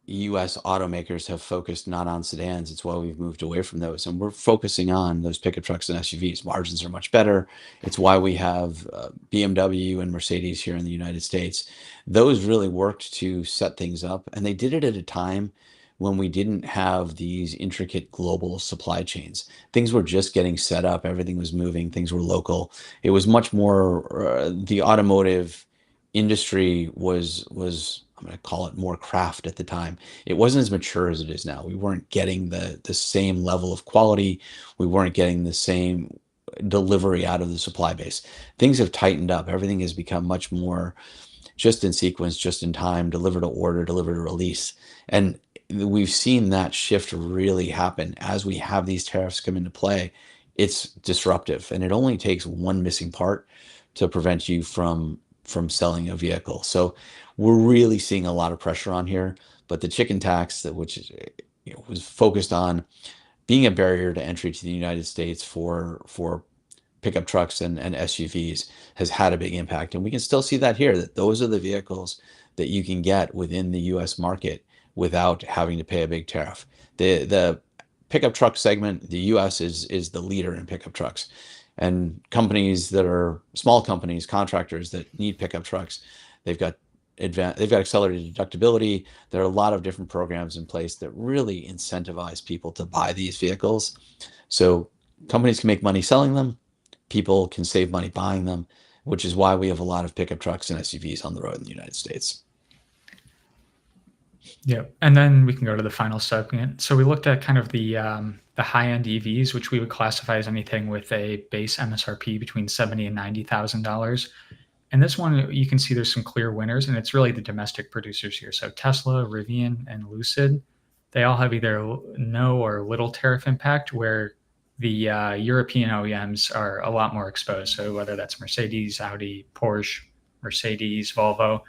U.S. automakers have focused not on sedans. It's why we've moved away from those, and we're focusing on those pickup trucks and SUVs. Margins are much better. It's why we have BMW and Mercedes here in the United States. Those really worked to set things up, and they did it at a time when we didn't have these intricate global supply chains. Things were just getting set up. Everything was moving. Things were local. It was much more the automotive industry was I'm going to call it more craft at the time. It wasn't as mature as it is now. We weren't getting the same level of quality. We weren't getting the same delivery out of the supply base. Things have tightened up. Everything has become much more just in sequence, just in time, deliver to order, deliver to release. And we've seen that shift really happen as we have these tariffs come into play. It's disruptive, and it only takes one missing part to prevent you from selling a vehicle. So we're really seeing a lot of pressure on here. But the chicken tax, which is, was focused on being a barrier to entry to the United States for pickup trucks and SUVs, has had a big impact. And we can still see that here, that those are the vehicles that you can get within the US market without having to pay a big tariff. The pickup truck segment, the US is the leader in pickup trucks. And companies that are small companies, contractors that need pickup trucks, they've got accelerated deductibility. There are a lot of different programs in place that really incentivize people to buy these vehicles. So companies can make money selling them. People can save money buying them, which is why we have a lot of pickup trucks and SUVs on the road in the United States. Yeah, and then we can go to the final segment. So we looked at kind of the high-end EVs, which we would classify as anything with a base MSRP between $70,000 and $90,000. And this one, you can see there's some clear winners, and it's really the domestic producers here. So Tesla, Rivian, and Lucid, they all have either no or little tariff impact, where the European OEMs are a lot more exposed. So whether that's Mercedes, Audi, Porsche, Mercedes, Volvo,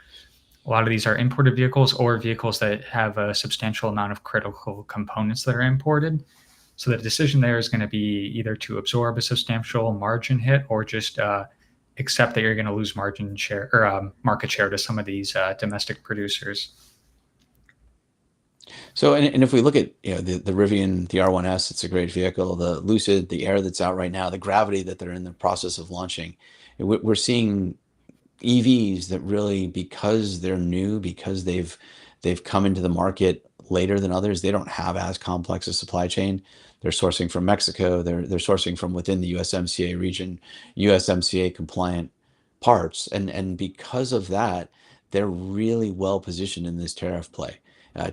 a lot of these are imported vehicles or vehicles that have a substantial amount of critical components that are imported. So the decision there is going to be either to absorb a substantial margin hit or just accept that you're going to lose margin share or market share to some of these domestic producers. So, and if we look at the Rivian, the R1S, it's a great vehicle. The Lucid, the Air that's out right now, the Gravity that they're in the process of launching, we're seeing EVs that really, because they're new, because they've come into the market later than others, they don't have as complex a supply chain. They're sourcing from Mexico. They're sourcing from within the USMCA region, USMCA compliant parts, and because of that, they're really well positioned in this tariff play.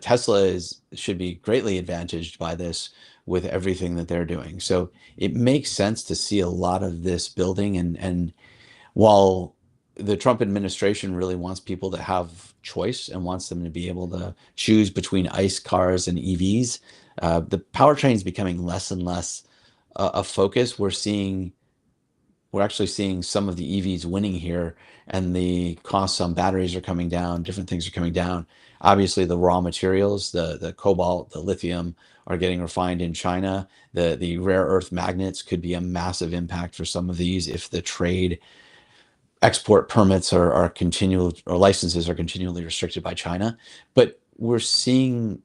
Tesla should be greatly advantaged by this with everything that they're doing. So it makes sense to see a lot of this building, and while the Trump administration really wants people to have choice and wants them to be able to choose between ICE cars and EVs, the powertrain is becoming less and less a focus. We're actually seeing some of the EVs winning here, and the costs on batteries are coming down. Different things are coming down. Obviously, the raw materials, the cobalt, the lithium, are getting refined in China. The rare earth magnets could be a massive impact for some of these if the trade export permits are continual, or licenses are continually restricted by China. But we're seeing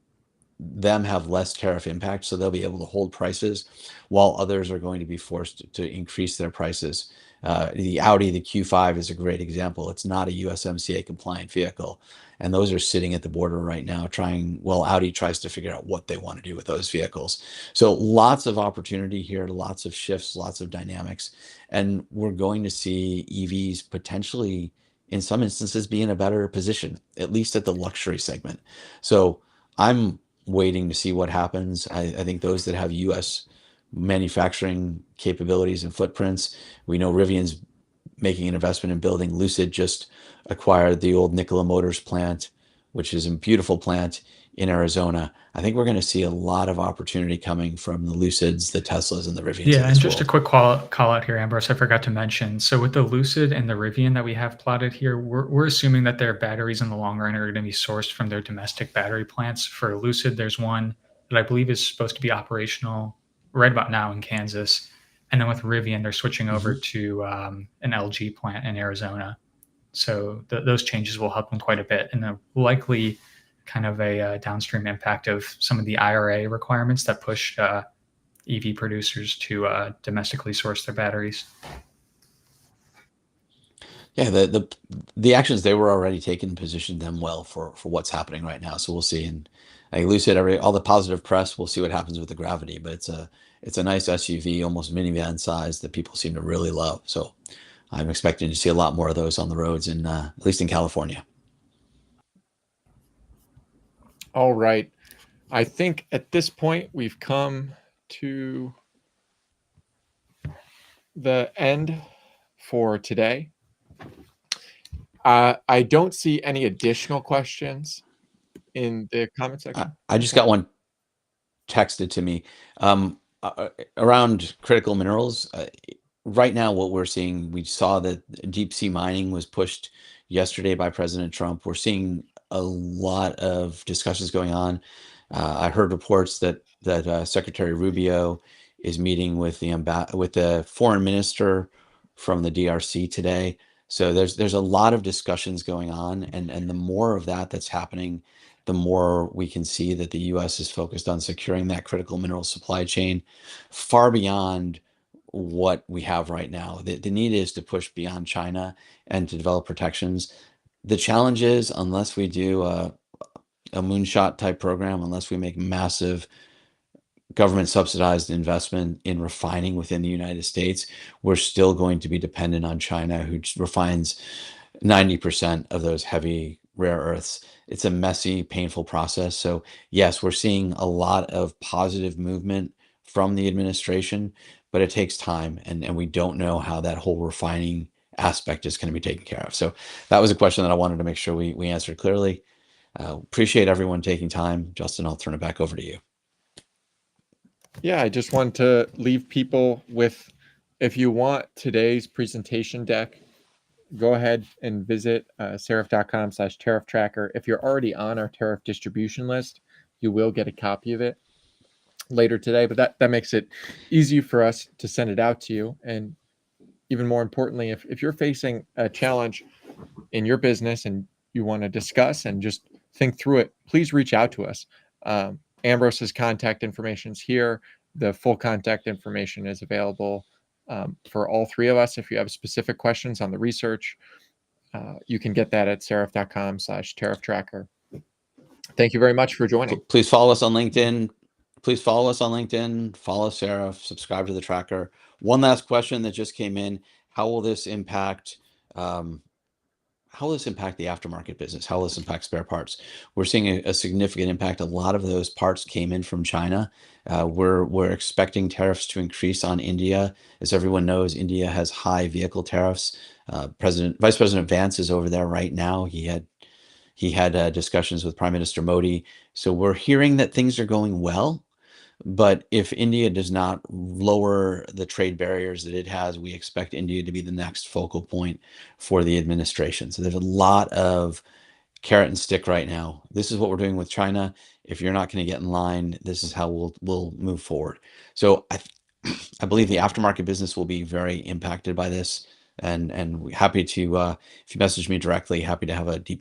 them have less tariff impact, so they'll be able to hold prices while others are going to be forced to increase their prices. The Audi, the Q5 is a great example. It's not a USMCA compliant vehicle, and those are sitting at the border right now Audi tries to figure out what they want to do with those vehicles. So lots of opportunity here, lots of shifts, lots of dynamics, and we're going to see EVs potentially, in some instances, be in a better position, at least at the luxury segment. So I'm waiting to see what happens. I think those that have U.S. manufacturing capabilities and footprints, we know Rivian's making an investment in building. Lucid just acquired the old Nikola Motors plant, which is a beautiful plant in Arizona. I think we're going to see a lot of opportunity coming from the Lucids, the Teslas, and the Rivians. Yeah, and just a quick call out here, Ambrose, I forgot to mention. So with the Lucid and the Rivian that we have plotted here, we're assuming that their batteries in the long run are going to be sourced from their domestic battery plants. For Lucid, there's one that I believe is supposed to be operational right about now in Kansas. And then with Rivian, they're switching over to an LG plant in Arizona. So those changes will help them quite a bit, and likely kind of a downstream impact of some of the IRA requirements that push EV producers to domestically source their batteries. Yeah, the actions they were already taking positioned them well for what's happening right now. So we'll see. And like Lucid, all the positive press, we'll see what happens with the Gravity. But it's a nice SUV, almost minivan size, that people seem to really love. So I'm expecting to see a lot more of those on the roads, at least in California. All right. I think at this point we've come to the end for today. I don't see any additional questions in the comment section. I just got one texted to me around critical minerals. Right now, what we're seeing, we saw that deep sea mining was pushed yesterday by President Trump. We're seeing a lot of discussions going on. I heard reports that Secretary Rubio is meeting with the foreign minister from the DRC today. So there's a lot of discussions going on, and the more of that's happening, the more we can see that the U.S. is focused on securing that critical mineral supply chain far beyond what we have right now. The need is to push beyond China and to develop protections. The challenge is, unless we do a moonshot type program, unless we make massive government subsidized investment in refining within the United States, we're still going to be dependent on China, who refines 90% of those heavy rare earths. It's a messy, painful process. So yes, we're seeing a lot of positive movement from the administration, but it takes time, and we don't know how that whole refining aspect is going to be taken care of. So that was a question that I wanted to make sure we answered clearly. Appreciate everyone taking time. Justin, I'll turn it back over to you. Yeah, I just want to leave people with, if you want today's presentation deck, go ahead and visit seraph.com/tariff tracker. If you're already on our tariff distribution list, you will get a copy of it. later today, but that makes it easy for us to send it out to you. And even more importantly, if you're facing a challenge in your business and you want to discuss and just think through it, please reach out to us. Ambrose's contact information is here. The full contact information is available for all three of us. If you have specific questions on the research, you can get that at seraph.com/tariff tracker. Thank you very much for joining. Please follow us on LinkedIn. Please follow us on LinkedIn, follow Seraph, subscribe to the tracker. One last question that just came in. How will this impact the aftermarket business? How will this impact spare parts? We're seeing a significant impact. A lot of those parts came in from China. We're expecting tariffs to increase on India. As everyone knows, India has high vehicle tariffs. Vice President Vance is over there right now. He had discussions with Prime Minister Modi. So we're hearing that things are going well. But if India does not lower the trade barriers that it has, we expect India to be the next focal point for the administration. So there's a lot of carrot and stick right now. This is what we're doing with China. If you're not going to get in line, this is how we'll move forward. So I believe the aftermarket business will be very impacted by this. And happy to, if you message me directly, happy to have a deeper